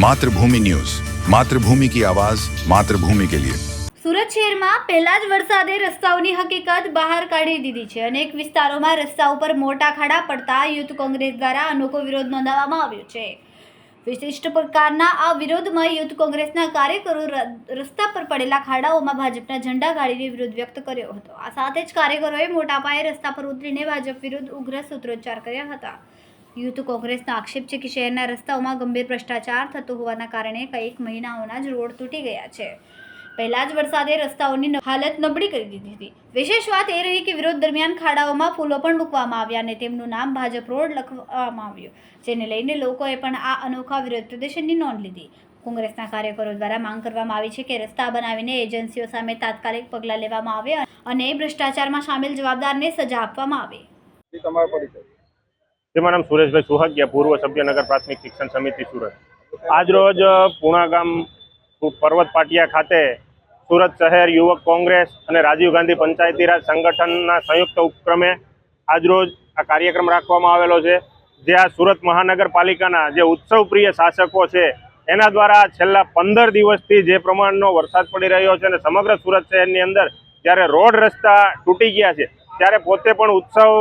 मातृभूमि न्यूज, मातृभूमि की आवाज, मातृभूमि के लिए। સુરત શહેરમાં પહેલા જ વરસાદે રસ્તાઓની હકીકત બહાર કાઢી દીધી છે। અનેક વિસ્તારોમાં રસ્તા ઉપર મોટા ખાડા પડતા યુથ કોંગ્રેસ દ્વારા અનોખો વિરોધ નોંધાવવામાં આવ્યો છે। વિશિષ્ટ પ્રકારના આ વિરોધમાં યુથ કોંગ્રેસના કાર્યકરો રસ્તા પર પડેલા ખાડાઓમાં ભાજપના ઝંડા ગાળીને વિરોધ વ્યક્ત કર્યો હતો। આ સાથે જ કાર્યકરોએ મોટા પાયે રસ્તા પર ઉતરીને ભાજપ વિરુદ્ધ ઉગ્ર સૂત્રોચ્ચાર કર્યા હતા। યુથ કોંગ્રેસનો આક્ષેપ છે કે શહેરના રસ્તાઓમાં ગંભીર ભ્રષ્ટાચાર થતો હોવાના કારણે કઈક મહિનાઓના જ રોડ તૂટી ગયા છે। પહેલા જ વરસાદે રસ્તાઓની હાલત નબળી કરી દીધી હતી। વિશેષ વાત એ રહી કે વિરોધ દરમિયાન ખાડાઓમાં ફૂલો પણ મૂકવામાં આવ્યા અને તેમનું નામ ભાજપ રોડ લખવામાં આવ્યું, જેને લઈને લોકોએ પણ આ અનોખા વિરોધ પ્રદર્શનની નોંધ લીધી। કોંગ્રેસના કાર્યકરો દ્વારા માંગ કરવામાં આવી છે કે રસ્તા બનાવીને એજન્સીઓ સામે તાત્કાલિક પગલાં લેવામાં આવે અને ભ્રષ્ટાચારમાં સામેલ જવાબદારને સજા આપવામાં આવે। મારું નામ સુરેશભાઈ સુહાગિયા, પૂર્વ સભ્ય નગર પ્રાથમિક શિક્ષણ સમિતિ સુરત। આજરોજ પૂણા ગામ પર્વત પાટિયા ખાતે સુરત શહેર યુવક કોંગ્રેસ અને રાજીવ ગાંધી પંચાયતી રાજ સંગઠનના સંયુક્ત ઉપક્રમે આજરોજ આ કાર્યક્રમ રાખવામાં આવેલો છે। જે આ સુરત મહાનગરપાલિકાના જે ઉત્સવપ્રિય શાસકો છે એના દ્વારા છેલ્લા 15 દિવસથી જે પ્રમાણનો વરસાદ પડી રહ્યો છે અને સમગ્ર સુરત શહેરની અંદર જ્યારે રોડ રસ્તા તૂટી ગયા છે ત્યારે પોતે પણ ઉત્સવ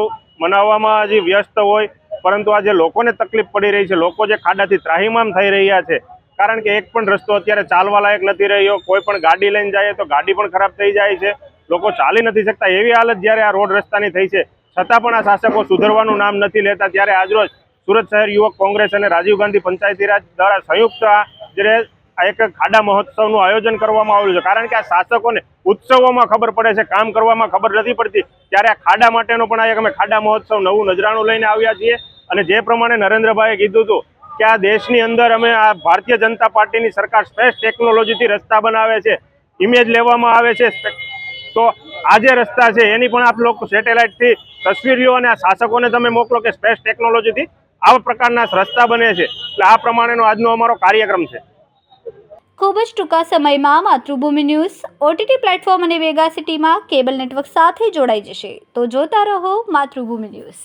મનાવવામાં હજી વ્યસ્ત હોય, પરંતુ આજે લોકોને તકલીફ પડી રહી છે। લોકો જે ખાડાથી ત્રાહિમામ થઈ રહ્યા છે, કારણ કે એક પણ રસ્તો અત્યારે ચાલવા લાયક નથી રહ્યો। કોઈ પણ ગાડી લઈને જાય તો ગાડી પણ ખરાબ થઈ જાય છે, લોકો ચાલી નથી શકતા એવી હાલત જ્યારે આ રોડ રસ્તાની થઈ છે, છતાં પણ આ શાસકો સુધરવાનું નામ નથી લેતા। ત્યારે આજરોજ સુરત શહેર યુવક કોંગ્રેસ અને રાજીવ ગાંધી પંચાયતી રાજ દ્વારા સંયુક્ત આ એક ખાડા મહોત્સવનું આયોજન કરવામાં આવ્યું છે। કારણ કે આ શાસકોને ઉત્સવોમાં ખબર પડે છે, કામ કરવામાં ખબર નથી પડતી। ત્યારે આ ખાડા માટેનો પણ એક અમે ખાડા મહોત્સવ નવું નજરાણું લઈને આવ્યા છીએ અને જે પ્રમાણે નરેન્દ્રભાઈએ કીધું હતું કે આ દેશની અંદર અમે આ ભારતીય જનતા પાર્ટીની સરકાર સ્પેસ ટેકનોલોજીથી રસ્તા બનાવે છે, ઇમેજ લેવામાં આવે છે, તો આ જે રસ્તા છે એની પણ આપ લોકો સેટેલાઇટથી તસવીરીઓ અને આ શાસકોને તમે મોકલો કે સ્પેસ ટેકનોલોજીથી આવા પ્રકારના રસ્તા બને છે। એટલે આ પ્રમાણેનો આજનો અમારો કાર્યક્રમ છે। ખૂબ જ ટૂંકા સમયમાં માતૃભૂમિ ન્યૂઝ OTT પ્લેટફોર્મ અને વેગા સિટીમાં કેબલ નેટવર્ક સાથે જોડાઈ જશે, તો જોતા રહો માતૃભૂમિ ન્યૂઝ।